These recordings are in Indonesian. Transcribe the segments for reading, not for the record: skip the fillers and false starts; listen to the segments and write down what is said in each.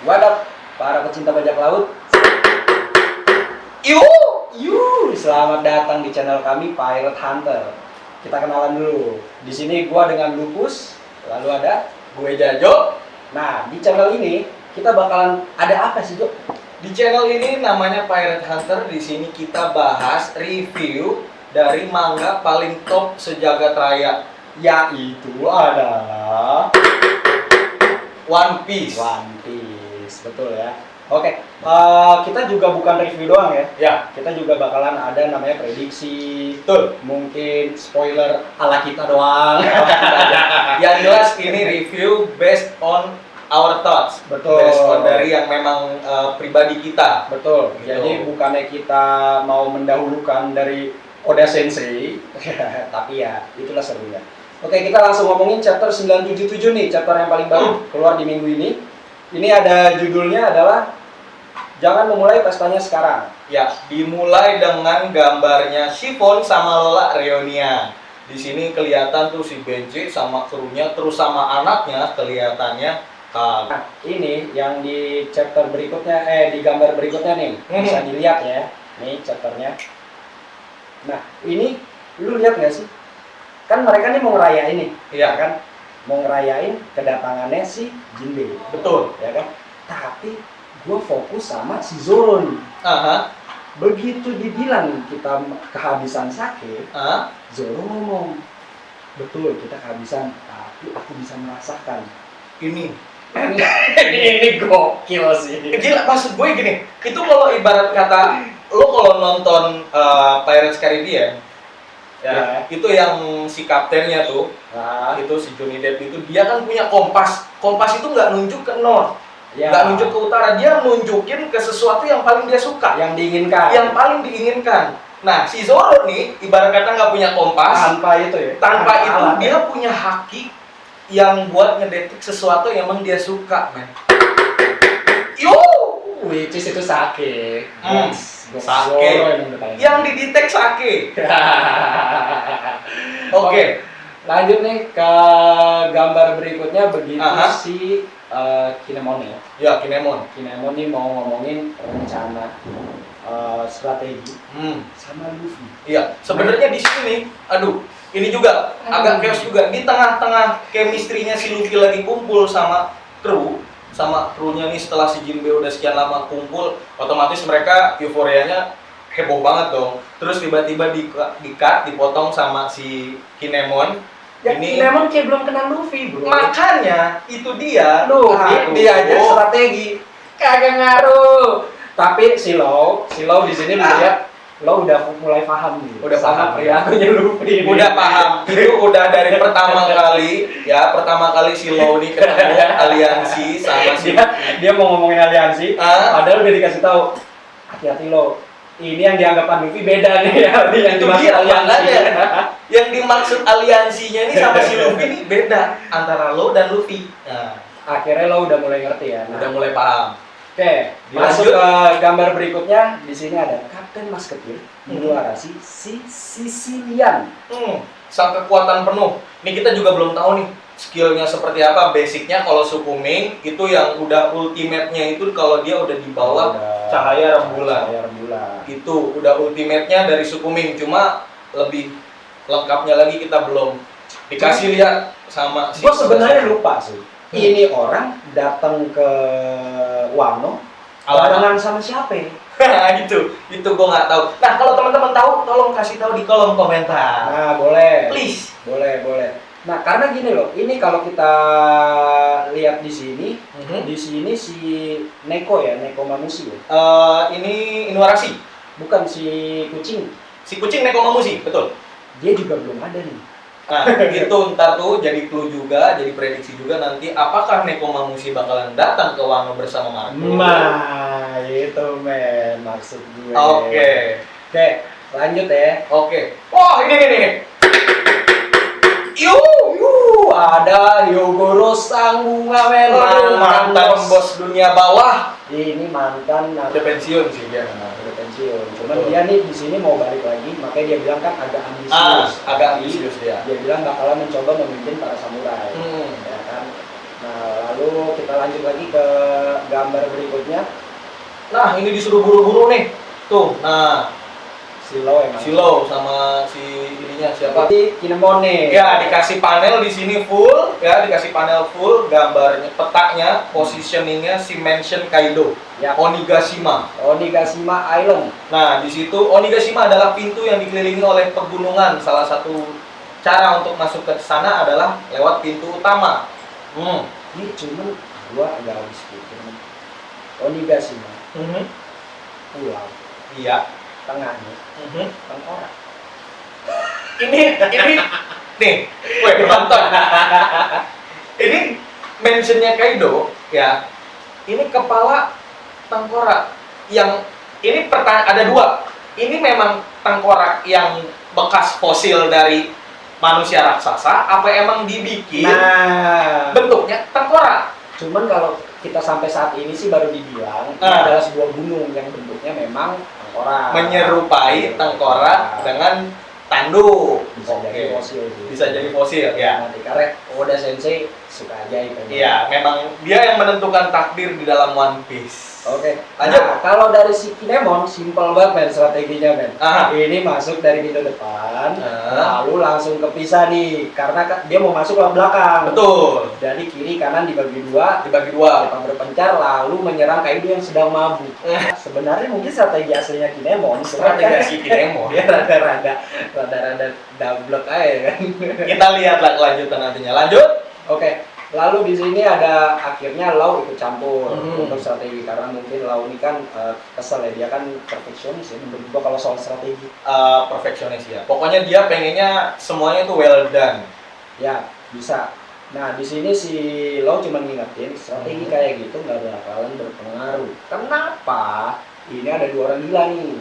Wadah, para pecinta bajak laut. Selamat datang di channel kami Pirate Hunter. Kita kenalan dulu. Di sini gua dengan Lupus, lalu ada Gue Jajo. Nah, di channel ini kita bakalan ada apa sih, Jo? Di channel ini namanya Pirate Hunter. Di sini kita bahas review dari manga paling top sejagat raya, Yaitu adalah One Piece. One Piece, betul ya. Oke, kita juga bukan review doang ya. Ya, Kita juga bakalan ada namanya prediksi, betul. mungkin spoiler ala kita doang. Yang jelas ini review based on our thoughts. Betul. Based on dari yang memang pribadi kita. Betul. Gitu. Jadi bukannya kita mau mendahulukan dari Oda Sensei, tapi ya itulah serunya. Oke, kita langsung ngomongin chapter 977 nih, chapter yang paling baru keluar di minggu ini. Ini ada judulnya adalah Jangan Memulai Pestanya Sekarang. Ya, dimulai dengan gambarnya Chiffon sama Lola reunian. Di sini kelihatan tuh si Benji sama krunya terus sama anaknya kelihatannya. Nah, ini yang di chapter berikutnya, di gambar berikutnya nih, bisa dilihat ya, nih chapternya. Nah, ini lu lihat nggak sih? Kan mereka nih mau ngerayain nih, Iya. kan? Mau ngerayain kedatangannya si Jinbe, Betul. ya kan? Tapi gue fokus sama si Zoro nih. Aha. Begitu dibilang kita kehabisan sake, Ah. Zoro ngomong, betul kita kehabisan, tapi aku bisa merasakan. Ini Ini gokil sih. gila, maksud gue gini, itu kalau ibarat kata lo kalau nonton Pirates Caribbean ya, itu yang si kaptennya tuh, Nah, itu si Johnny Depp itu dia kan punya kompas. Kompas itu nggak nunjuk ke north, ya, nggak nunjuk ke utara, dia nunjukin ke sesuatu yang paling dia suka, yang diinginkan. yang paling diinginkan. Nah, si Zoro nih ibarat kata nggak punya kompas, Tanpa itu ya. tanpa itu alat. dia punya haki yang buat ngedetek sesuatu yang emang dia suka, men. Yo, Which is itu sake. Hmm, Yes, sake. Zoro emang udah kayak yang didetek sake. Oke. Lanjut nih ke gambar berikutnya, begitu Aha. si Kinemon ya. Ya, Kinemon. Kinemon nih mau ngomongin rencana strategi sama Luffy. Iya, sebenarnya di sini, aduh, ini juga agak chaos juga di tengah-tengah chemistry-nya si Luffy lagi kumpul sama krunya nih setelah si Jinbe udah sekian lama kumpul, otomatis mereka euforianya heboh banget dong. Terus tiba-tiba di-cut, dipotong sama si Kinemon. Ya, Ini Kinemon kayak belum kenal Luffy, bro. makanya itu dia. Luffy Aduh. dia aja strategi kagak ngaruh. Tapi si Law di sini lihat lo udah mulai paham nih. Udah sama paham. perilakunya Luffy. Udah paham, itu udah dari pertama kali si Law nih ketemu aliansi sama si dia mau ngomongin aliansi, Ah. padahal udah dikasih tahu hati-hati lo. Ini yang dianggap Luffy beda nih ya, yang Itu dimaksud dia, aliansi. makanya. Yang dimaksud aliansinya ini sama si Luffy nih beda antara lo dan Luffy. Nah, Akhirnya lo udah mulai ngerti ya. Nah, udah mulai paham. Oke, masuk Dilanjut. ke gambar berikutnya. Di sini ada Kapten Musketeer Inuarashi si Sicilian. Sang kekuatan penuh. Ini kita juga belum tahu nih skillnya seperti apa. Basicnya kalau Sukuming itu yang udah ultimate-nya itu kalau dia udah di bawah cahaya rembulan. Cahaya rembulan. Itu udah ultimate-nya dari Sukuming. Cuma lebih lengkapnya lagi kita belum dikasih lihat sama si Gue sebenarnya lupa sih. Ini orang datang ke Wano barengan sama siapa ya? itu gue nggak tahu. Nah, kalau teman-teman tahu tolong kasih tahu di kolom komentar, Nah, boleh. please. Boleh. Nah, karena gini loh, ini kalau kita lihat di sini si Neko ya, Neko Mamushi ya. Ini Inuarashi, Bukan si kucing. si kucing Nekomamushi, betul. Dia juga belum ada nih. Nah, itu ntar tuh jadi clue juga, jadi prediksi juga nanti apakah Nekomamushi bakalan datang ke Wano bersama Marco. Nah, itu men maksud gue. Oke. Oke, lanjut ya. Oke. Wah, ini. Ada Hyogoro Sang Bunga men. Mantan bos dunia bawah. Ini mantan Udah pensiun sih dia. udah pensiun. Cuman dia nih di sini mau balik lagi, makanya dia bilang kan agak ambisius. Agak ambisius dia. Dia bilang bakalan mencoba memimpin para samurai. Ya kan? Nah, lalu kita lanjut lagi ke gambar berikutnya. Nah, ini disuruh buru-buru nih. Tuh, nah, Silo emang. Silo sama si ininya siapa? Jadi Kinemon nih. Ya, dikasih panel di sini full, ya, dikasih panel full, gambarnya, petanya, positioningnya si mention Kaido, Ya. Onigashima. Onigashima Island. Nah, di situ Onigashima adalah pintu yang dikelilingi oleh pegunungan. Salah satu cara untuk masuk ke sana adalah lewat pintu utama. Ini cuman gua agak habis pikir. Onigashima, pulau, Iya. tengahnya tengkorak. Ini nih, weh penonton. Ini mentionnya Kaido, ya. Ini kepala tengkorak yang ini ada dua. Ini memang tengkorak yang bekas fosil dari manusia raksasa, apa emang dibikin Nah, bentuknya tengkorak? cuman kalau kita sampai saat ini sih baru dibilang ini adalah sebuah gunung yang bentuknya memang tengkorak. Menyerupai tengkorak dengan tanduk. Bisa jadi fosil sih. Bisa jadi fosil, ya. Nanti karena Oda Sensei suka ajaib. Iya, memang dia yang menentukan takdir di dalam One Piece. Oke, Lanjut. nah, kalau dari si Kinemon, simpel banget men strateginya men. Aha. Ini masuk dari pintu depan, Ah. lalu langsung kepisah nih, karena dia mau masuk lewat belakang. Betul. Jadi kiri kanan dibagi dua, Dibagi dua. Jepang berpencar, lalu menyerang Kaido yang sedang mabuk. Sebenarnya mungkin strategi aslinya Kinemon, Strategi Kinemon. dia rada-rada double aja kan. Kita lihatlah kelanjutan nantinya. Lanjut. Oke, lalu di sini ada akhirnya Lau ikut campur Mhm. untuk strategi karena mungkin Lau ini kan kesel ya, dia kan perfeksionis ya menurut gua kalau soal strategi. Perfeksionis ya. Pokoknya dia pengennya semuanya itu well done. Ya, bisa. Nah, di sini si Lau cuma ngingetin strategi kayak gitu nggak bakalan berpengaruh. Kenapa? Ini ada dua orang gila nih.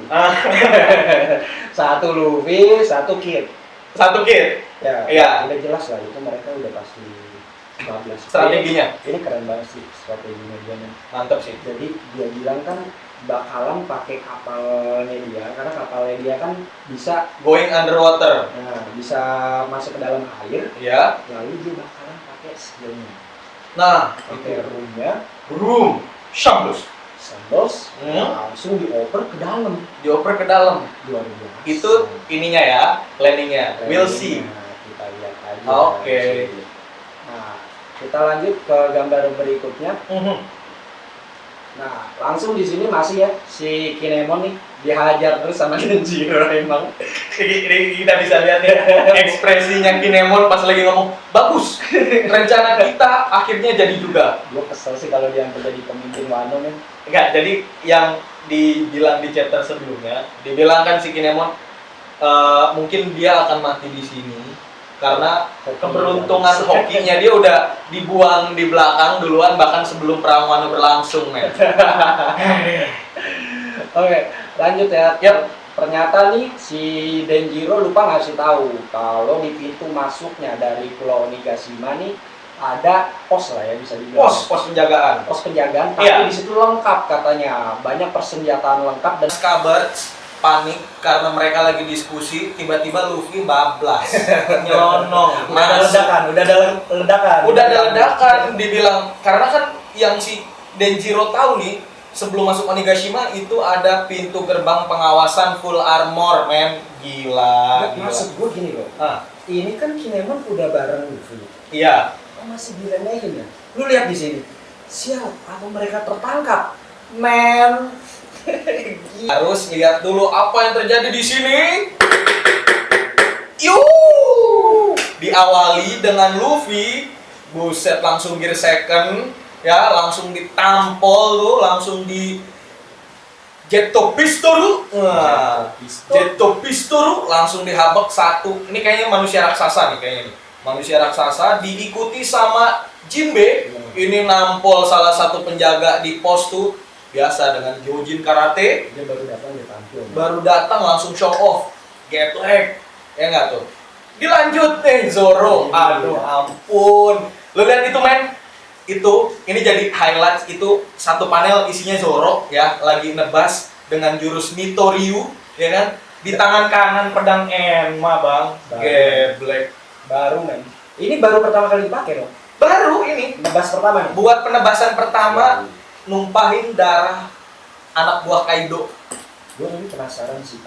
Satu Luffy, satu Kid. Satu kit. Ya, Iya. udah jelas lah itu mereka udah pasti bablas. Strateginya. Ini keren banget sih strateginya dia nih. Mantap sih. Jadi dia bilang kan bakalan pakai kapalnya dia karena kapalnya dia kan bisa Going underwater. bisa masuk ke dalam air, Ya. lalu dia bakalan pakai skillnya, Nah, pakai roomnya, room. Shambles. sandals, Hmm. langsung dioper ke dalam. Dioper ke dalam. Luar biasa. Itu ininya ya, landingnya. We'll see. Kita lihat aja. Oke. Nah, kita lanjut ke gambar berikutnya. Nah, langsung di sini masih ya si Kinemon nih dihajar terus sama Denjiro emang. Ini kita bisa lihat ya ekspresinya Kinemon pas lagi ngomong, bagus, rencana kita akhirnya jadi juga. Gue kesel sih kalau dia jadi pemimpin Wano men. Enggak, jadi yang dibilang di chapter sebelumnya, dibilang kan si Kinemon mungkin dia akan mati di sini karena keberuntungan hokinya dia udah dibuang di belakang duluan bahkan sebelum perang Wano berlangsung, men. Oke, lanjut ya. Yap. Ternyata nih si Denjiro lupa ngasih tahu kalau di pintu masuknya dari Pulau Onigashima nih ada pos lah ya bisa dibilang. Pos penjagaan. Pos penjagaan, tapi Iya. di situ lengkap katanya, banyak persenjataan lengkap dan Kabar panik karena mereka lagi diskusi, tiba-tiba Luffy bablas, nyelonong, udah ada ledakan. udah ada ledakan, dibilang karena kan yang si Denjiro tahu nih sebelum masuk Onigashima itu ada pintu gerbang pengawasan full armor, men. Gila. Maksud gue gini loh, Ah, ini kan Kinemon udah bareng Luffy, iya. kok masih diremehin ya? Lu lihat di sini, siap apa mereka tertangkap, men? Harus lihat dulu apa yang terjadi di sini. Yuh! Diawali dengan Luffy, buset langsung gear second, ya langsung ditampol tuh, langsung di Jetto Pistol, Jetto Pistol langsung dihabek satu. Ini kayaknya manusia raksasa nih kayaknya nih. Manusia raksasa diikuti sama Jinbe. Ini nampol salah satu penjaga di pos tuh. Biasa dengan Gyojin Karate. Dia baru datang dia tampil. Baru datang langsung show off. Get leg. Ya enggak tuh? Dilanjut nih Zoro. Aduh ampun. Lo lihat itu men? Ini jadi highlights itu satu panel isinya Zoro ya lagi nebas dengan jurus Nitoryu ya kan di tangan kanan pedang Enma bang. Geblek. Baru men. Ini baru pertama kali dipakai loh. Baru ini Nebas pertama nih. buat penebasan pertama numpahin darah anak buah Kaido. Gue ini penasaran sih.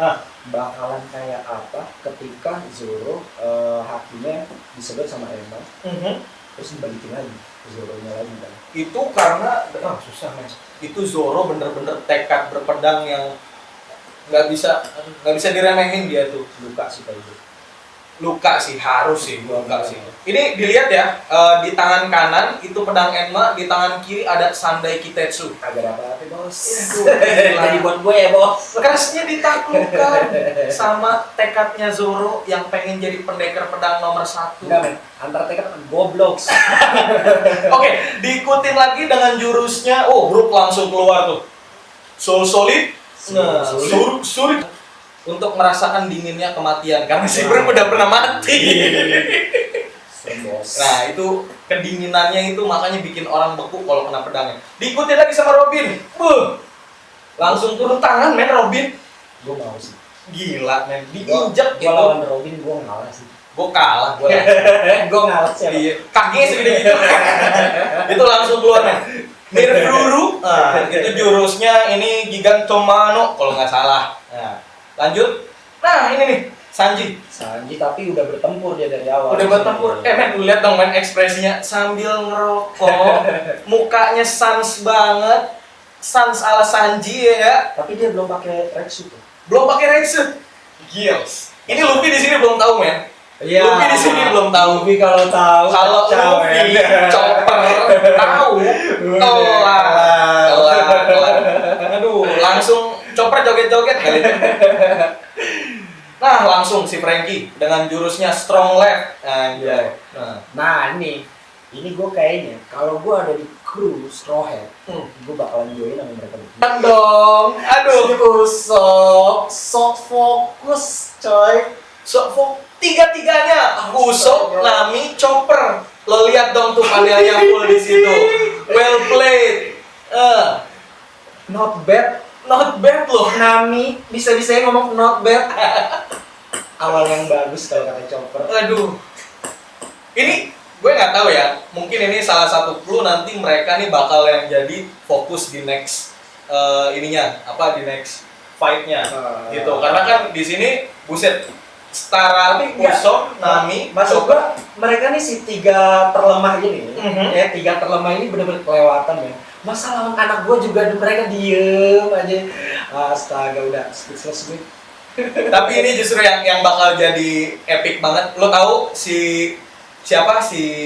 Bakalan kayak apa ketika Zoro hakinya disedot sama Emma, terus dibalikin lagi ke Zoro-nya lagi kan. Itu karena susah men. Itu Zoro bener-bener tekad berpedang yang nggak bisa diremehin dia tuh. Luka sih Kaido. Luka sih, harus sih luka sih. Ini dilihat ya, di tangan kanan itu pedang Enma, di tangan kiri ada Sandai Kitetsu. Agak apa-apa bos. Gila. Jadi buat gue ya bos. Kerasnya ditaklukkan sama tekadnya Zoro yang pengen jadi pendekar pedang nomor 1. Enggak men, antar tekad goblok. Oke, diikutin lagi dengan jurusnya. Oh, Brook langsung keluar tuh. Soul Solid. Nah, Sur untuk merasakan dinginnya kematian karena si Brook udah pernah mati. Nah, itu kedinginannya itu makanya bikin orang beku kalau kena pedangnya. Diikutin lagi sama Robin. Langsung turun tangan men Robin. Gue mau sih. Gila men, diinjek Gue gitu. lawan Robin gue ngalah sih. Gue kalah, gue Gue ngalah sih. iya, kakinya segede gitu. Itu langsung keluar men. Nirfuru, itu jurusnya ini Gigantomano kalau nggak salah. Nah, lanjut. Nah ini nih Sanji. Sanji tapi udah bertempur dia dari awal. Udah bertempur. Men, lu lihat dong men ekspresinya sambil ngerokok, mukanya sans banget, sans ala Sanji ya. Tapi dia belum pakai tracksuit. Belum pakai red suit. Gils. Ini Luffy di sini belum tahu men. Iya. Luffy di sini belum tahu. Luffy kalau tahu. Kalau kacau, Luffy men. chopper tahu, kelar. Aduh, langsung chopper joget-joget kali itu. Nah, langsung si Franky dengan jurusnya strong left. Anjay. Nah ini gue kayaknya kalau gue ada di kru Straw Hat, gue bakalan join sama mereka berdua. Kan dong. Aduh. Si Usopp, sok fokus coy. Tiga-tiganya Usopp, Nami, Chopper. Lo lihat dong tuh panelnya full di situ. Well played. Not bad. Not bad loh. Nami bisa-bisanya ngomong not bad. Awal yang bagus kalau kata Chopper. Aduh. Ini gue nggak tahu ya. Mungkin ini salah satu clue nanti mereka nih bakal yang jadi fokus di next di next fight-nya gitu. Karena kan di sini buset setara Usopp, Nami, Maksud gua mereka nih si tiga terlemah ini, ya tiga terlemah ini bener-bener kelewatan ya. Masa lawan anak gua juga mereka diem aja. Astaga udah speechless gue. Tapi ini justru yang bakal jadi epic banget. Lo tahu si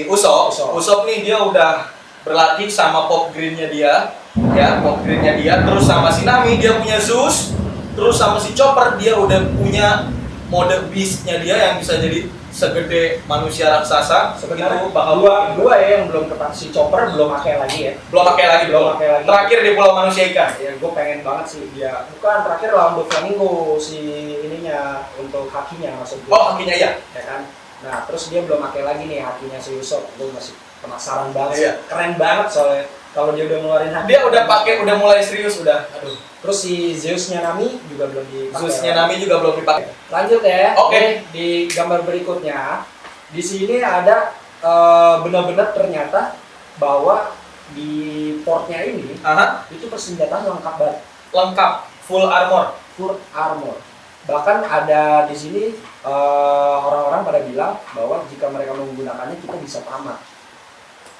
Usopp. Usopp nih dia udah berlatih sama Pop Green-nya dia, ya Pop Green-nya dia. Terus sama si Nami dia punya Zeus. Terus sama si Chopper dia udah punya mode beast-nya dia yang bisa jadi segede manusia raksasa. Sebenarnya itu bakal dua ya yang belum kepak si Chopper belum pakai lagi ya. belum pakai lagi. Terakhir di Pulau Manusia Ikan. Ya gue pengen banget sih dia. Bukan terakhir lawan Doflamingo si ininya untuk hakinya maksud gue. Oh, hakinya iya. Ya kan. Nah terus dia belum pakai lagi nih hakinya si Usopp. Gue masih penasaran banget. Iya. Keren banget soalnya kalau dia udah ngeluarin haki. Dia udah pakai, udah mulai serius udah. Aduh. Terus si Zeus-nya Nami juga belum dipakai. Zeus-nya Nami juga belum dipakai. Lanjut ya. Oke. Di gambar berikutnya, di sini ada benar-benar ternyata bahwa di portnya ini itu persenjataan lengkap banget. Lengkap, full armor. Full armor. Bahkan ada di sini orang-orang pada bilang bahwa jika mereka menggunakannya kita bisa tamat.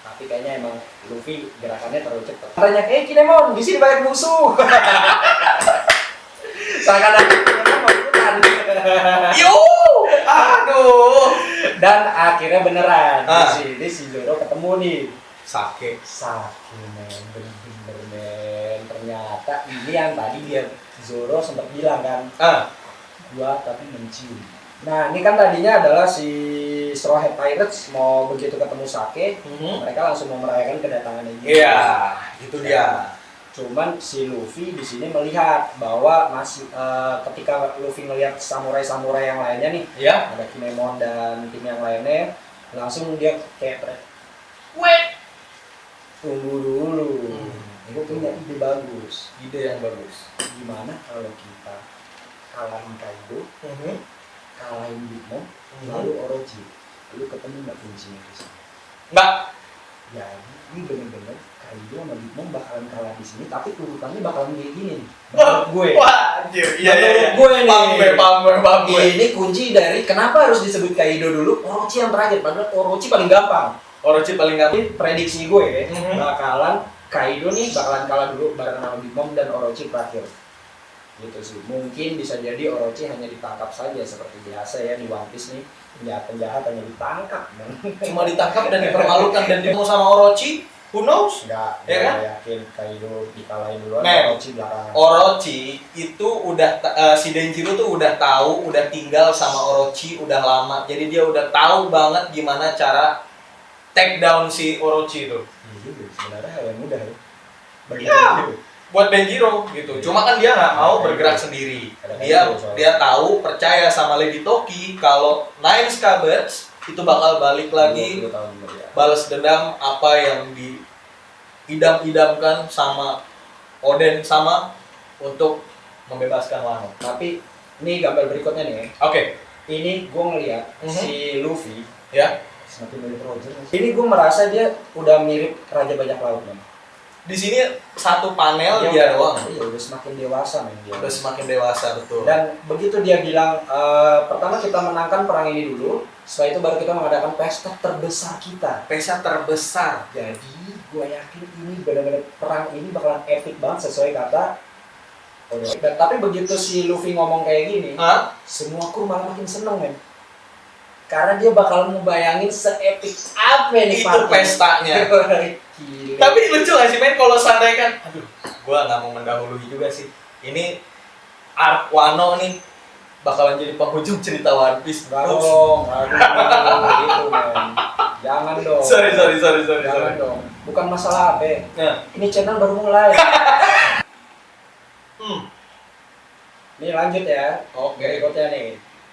Tapi kayaknya emang Luffy gerakannya terlalu cepat. Tanya, Kinemon, di sini banyak musuh. Seakan-akan Kinemon mau ikutan. Yo, aduh. Dan akhirnya beneran. Ah. Di sini si Zoro ketemu nih. Sake. Men, bener-bener men. Ternyata ini yang tadi dia Zoro sempat bilang kan. Gua tapi mencium. Nah ini kan tadinya adalah si Straw Hat Pirates mau begitu ketemu Sake, mereka langsung mau merayakan kedatangannya juga. Iya, itu dia. Cuman si Luffy di sini melihat bahwa masih ketika Luffy melihat samurai-samurai yang lainnya nih, Ya. ada Kinemon dan tim yang lainnya, langsung dia kayak Wait. tunggu dulu. Gue punya ide bagus. Ide yang bagus. Gimana kalau kita kalahin Kaido, kalahin Big Mom, lalu Orochi, lu ketemu nggak kuncinya di sini? Nggak. Jadi ini bener-bener Kaido sama Big Mom bakalan kalah di sini, tapi urutannya bakalan kayak gini nih. Menurut gue. Wah, anjir. Iya. Menurut gue nih. Paham gue. Ini kunci dari kenapa harus disebut Kaido dulu, Orochi yang terakhir. Padahal Orochi paling gampang. Orochi paling gampang. Ini prediksi gue bakalan Kaido nih bakalan kalah dulu bareng sama Big Mom dan Orochi terakhir. Gitu sih. Mungkin bisa jadi Orochi hanya ditangkap saja seperti biasa ya di One Piece nih. Penjahat hanya ditangkap. Cuma ditangkap dan dipermalukan dan ditemu sama Orochi. Who knows? Enggak, Ya kan? yakin Kaido dikalahin duluan, Men, Orochi belakangan. Orochi itu udah si Denjiro tuh udah tahu, udah tinggal sama Orochi udah lama. Jadi dia udah tahu banget gimana cara take down si Orochi itu. Iya juga, sebenarnya hal yang mudah ya. Bagi Iya. Denjiro. Buat Denjiro gitu. Cuma kan dia nggak mau bergerak sendiri. Dia tahu, percaya sama Lady Toki kalau Nine Scabbers itu bakal balik lagi 20 tahun kemudian. balas dendam apa yang diidam-idamkan sama Oden sama untuk membebaskan Wano. Tapi ini gambar berikutnya nih. Oke, Ini gue ngeliat si Luffy ya. semakin mirip Roger. Ini gue merasa dia udah mirip Raja Bajak Laut men. Di sini satu panel dia doang. Iya, udah semakin dewasa men dia. Udah semakin dewasa betul. Dan begitu dia bilang, pertama kita menangkan perang ini dulu, setelah itu baru kita mengadakan pesta terbesar kita. Pesta terbesar. Jadi gue yakin ini benar-benar perang ini bakalan epic banget sesuai kata Oda. Dan tapi begitu si Luffy ngomong kayak gini, Hah? semua kru malah makin seneng men. Karena dia bakal ngebayangin se-epic apa nih Itu pestanya. Gila. Tapi lucu gak sih men kalau seandainya kan, aduh, gua nggak mau mendahului juga sih. Ini arc Wano nih bakalan jadi penghujung cerita One Piece. Enggak dong, aduh, gitu men. Jangan dong. Sorry. Jangan dong. Bukan masalah apa. Nah, Ini channel baru mulai. hmm. Nih lanjut ya. Oke. Berikutnya nih.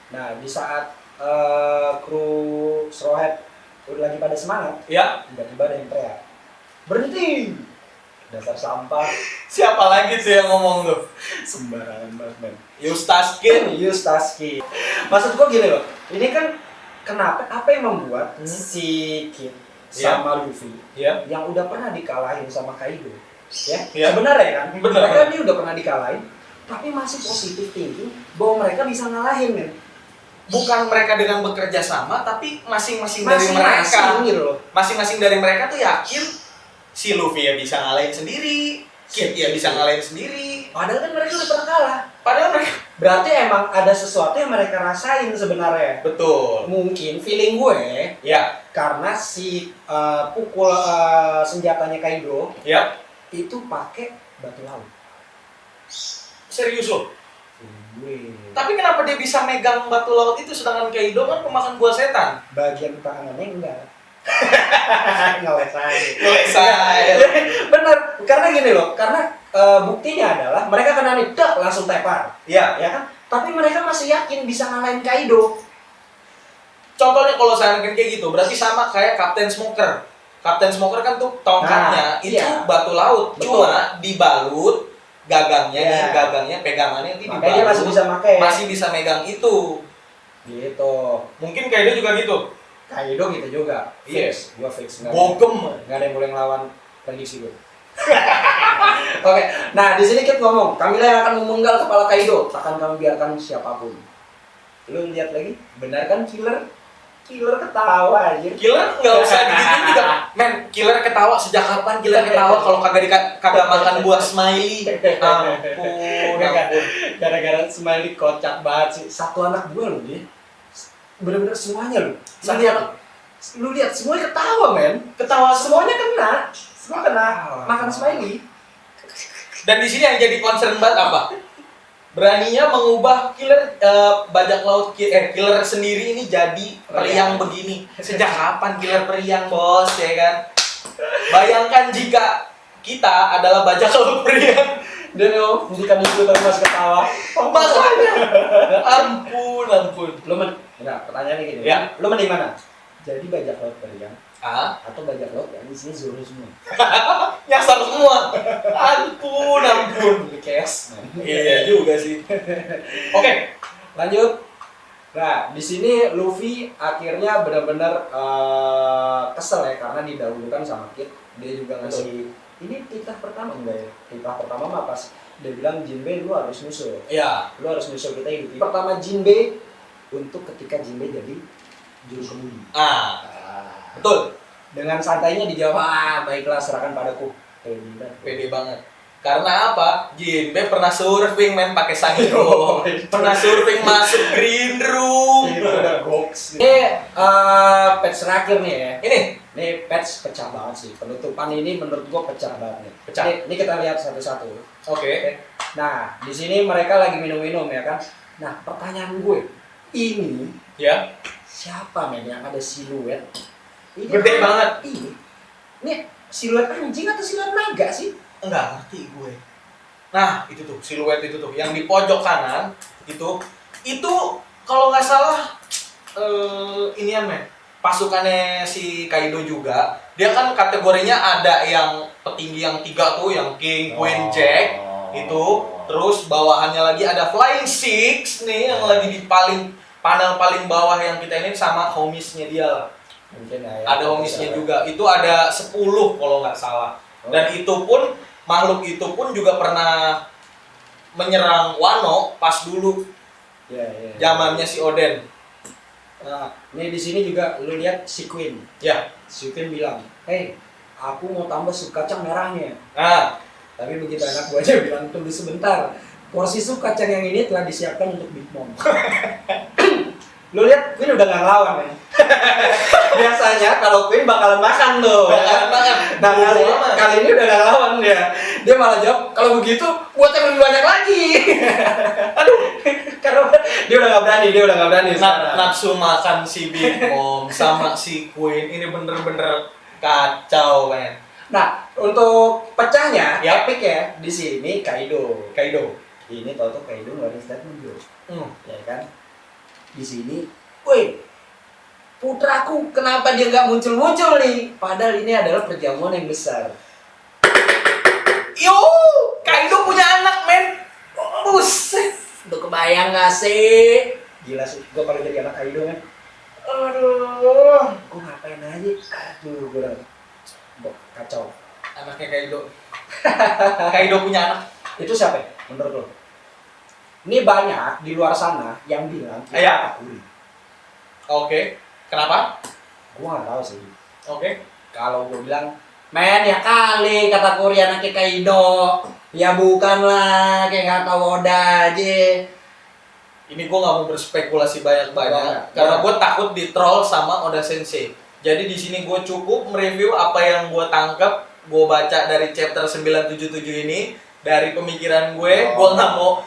Nah, di saat kru Straw Hat udah lagi pada semangat, Ya, tiba-tiba ada yang teriak, berhenti! Dasar sampah. siapa lagi tuh yang ngomong tuh? Sembarangan banget men. Yustaske. Yustaski. Maksud gua gini loh, ini kan kenapa, apa yang membuat si Kid sama Luffy Ya. yang udah pernah dikalahin sama Kaido, ya? Ya. Sebenarnya kan, Bener. mereka ini udah pernah dikalahin, tapi masih positif thinking bahwa mereka bisa ngalahin men. Bukan mereka dengan bekerja sama, tapi masing-masing dari Masing-masing mereka. gitu loh. Masing-masing dari mereka tuh yakin si Luffy ya bisa ngalahin sendiri, Kid ya bisa ngalahin sendiri. Padahal kan mereka udah pernah kalah. Padahal mereka Berarti emang ada sesuatu yang mereka rasain sebenarnya. betul. Mungkin feeling gue Ya, karena si pukul senjatanya Kaido ya. itu pakai batu laut. Serius loh. Gue Tapi kenapa dia bisa megang batu laut itu sedangkan Kaido kan pemakan buah setan? bagian tangannya enggak. Ngeles aja. Ngeles aja. Bener, karena gini loh, karena buktinya adalah mereka kena nih, dak, langsung tepar, Ya, ya kan? Tapi mereka masih yakin bisa ngalahin Kaido. contohnya kalau saya kayak gitu, berarti sama kayak Kapten Smoker. Kapten Smoker kan tuh tongkatnya Nah, itu iya. batu laut, Betul. cuma dibalut gagangnya, Iya. nih, gagangnya pegangannya itu Makanya dia masih bisa pakai. masih bisa megang itu. Gitu. Mungkin Kaido juga gitu. Kaido gitu juga. Yes. Fix. Gua fix. Nggak Bogem. nggak ada yang boleh ngelawan prediksi gue. Oke, nah di sini kita ngomong, kamilah yang akan memenggal kepala Kaido, takkan kami biarkan siapapun. Lu lihat lagi, benar kan killer? Killer ketawa aja. Killer nggak usah gitu juga. Men, killer ketawa sejak kapan killer ketawa kalau kagak makan buah smiley? Ampun. Gara-gara Smiley kocak banget sih. Satu anak gua loh dia. Bener-bener semuanya loh. Lu lihat semuanya ketawa men. Ketawa Semuanya kena. Semua kena makan Smiley. Dan di sini yang jadi concern banget apa? Beraninya mengubah killer bajak laut killer sendiri ini jadi periang begini. Sejak kapan killer periang, Bos, ya kan? Bayangkan jika kita adalah bajak laut periang. Dan lo hentikan itu tapi masih ketawa. Makanya ampun. Lu nah, pertanyaannya gini. Ya. Lu mending mana? Jadi bajak laut periang Ah, atau bajak laut yang isinya Zoro semua? nyasar semua. Ampun. Beli chaos. Iya juga sih. Oke, Lanjut. Nah, di sini Luffy akhirnya benar-benar kesel ya karena didahulukan sama Kid. Dia juga ngasih ini titah pertama enggak ya? Titah pertama mah pas dia bilang Jinbe lu harus nyusul. Iya. Lu harus nyusul kita hidup. Pertama Jinbe untuk ketika Jinbe jadi juru kemudi. Betul. Dengan santainya dijawab, baiklah serahkan padaku. Pede banget. Karena apa? Jinbe pernah surfing men pakai Sanyo. Pernah surfing masuk green room. Itu udah goks. Ini patch terakhir nih ya. Ini patch pecah banget sih. Penutupan ini menurut gua pecah banget nih. Pecah. Ini kita lihat satu-satu. Oke. Nah, di sini mereka lagi minum-minum ya kan. Nah, pertanyaan gue, ini Ya. siapa men yang ada siluet? Ini Gede banget. Ini siluet anjing atau siluet naga sih? Enggak ngerti gue. Nah, itu tuh siluet itu tuh yang di pojok kanan itu kalau nggak salah inian men. Pasukannya si Kaido juga. Dia kan kategorinya ada yang petinggi yang 3 tuh, yang King, Queen, Jack itu. Terus bawahannya lagi ada Flying Six nih yang lagi di panel paling bawah yang kita ini sama homies-nya dia lah. Mungkin ya. Ada homies-nya juga. Itu ada 10 kalau nggak salah. Dan itu pun makhluk itu pun juga pernah menyerang Wano pas dulu zamannya si Oden. Nah, ini di sini juga lu lihat si Queen. Ya. Si Queen bilang, "Hey, aku mau tambah sup kacang merahnya." Nah, Tapi begitu enak gua aja bilang, "Tunggu sebentar. Porsi sup kacang yang ini telah disiapkan untuk Big Mom." Lu lihat Queen udah nggak ngelawan ya. Biasanya kalau Queen bakalan makan loh. bakalan makan. Nah, kali ini udah nggak ngelawan dia. Dia malah jawab, "Kalau begitu buat yang lebih banyak lagi." Aduh, karena dia udah nggak berani, sekarang. Nafsu makan si Big Mom sama si Queen ini bener-bener kacau men. Nah, untuk pecahnya, Ya. epic ya, di sini Kaido. Ini tau-tau Kaido ngeluarin statement bro. Ya kan? Di sini, woi, putraku kenapa dia nggak muncul-muncul nih? Padahal ini adalah perjamuan yang besar. Yo, Kaido punya anak men. Buset, udah kebayang nggak sih? Gila sih, gue kalau jadi anak Kaido kan. Aduh, gue ngapain aja? Aduh, gue udah kacau. Anaknya Kaido. Kaido punya anak. Itu siapa ya, menurut lo? Ini banyak di luar sana yang bilang kita Katakuri. Oke. Kenapa? Gua nggak tahu sih. Oke. Kalau gue bilang, men ya kali Katakuri anaknya Kaido. Ya bukan lah, kayak nggak tahu Oda aja. Ini gue nggak mau berspekulasi banyak-banyak Nggak. karena gue takut di troll sama Oda Sensei. Jadi di sini gue cukup mereview apa yang gue tangkap, gue baca dari chapter 977 ini, dari pemikiran gue nggak mau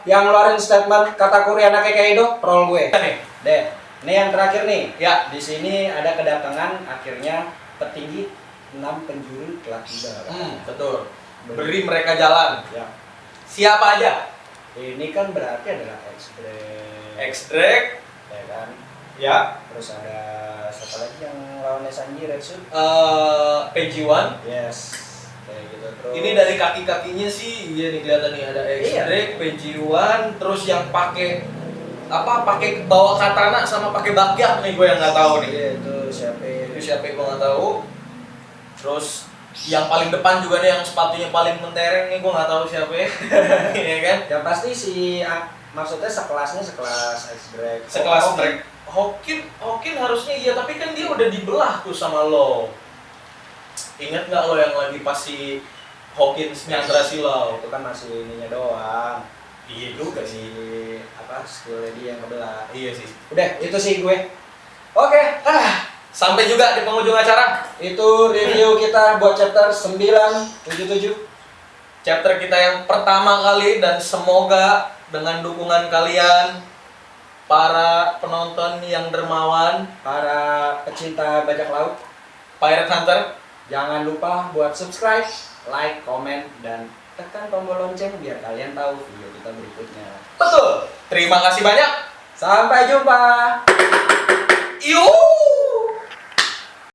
yang ngeluarin statement Katakuri anaknya Kaido, troll gue. Nih. Deh, ini yang terakhir nih. Ya. Di sini ada kedatangan akhirnya petinggi 6 penjuru telah tiba. Betul. Beri mereka jalan. Ya. Siapa aja? Ini kan berarti adalah X-Drake. ya kan? Ya. Terus ada siapa lagi yang lawannya Sanji, Retsu? PG-1. Yes. Kayak gitu terus. Ini dari kaki-kakinya sih, iya nih kelihatan nih ada X-Drake, PG-1, terus yang pakai bawa katana sama pakai bakyak nih gue yang nggak tahu nih. Iya, itu siapa? Gue nggak tahu. Terus yang paling depan juga nih yang sepatunya paling mentereng nih gue nggak tahu siapa ya. Iya kan? Yang pasti maksudnya sekelas X-Drake. Sekelas Drake. Hawkin harusnya iya, tapi kan dia udah dibelah tuh sama lo. Ingat nggak lo yang lagi pas si Hawkins nyandra si lo? Itu kan masih ininya doang. Iya juga sih. Skillnya dia yang kebelah. Iya sih. Udah, itu sih gue. Oke. Sampai juga di penghujung acara. Itu review kita buat chapter 977. Chapter kita yang pertama kali, dan semoga dengan dukungan kalian, para penonton yang dermawan, para pecinta bajak laut, Pirate Hunter, jangan lupa buat subscribe, like, komen, dan tekan tombol lonceng biar kalian tahu video kita berikutnya. betul. Terima kasih banyak. Sampai jumpa. Yuk.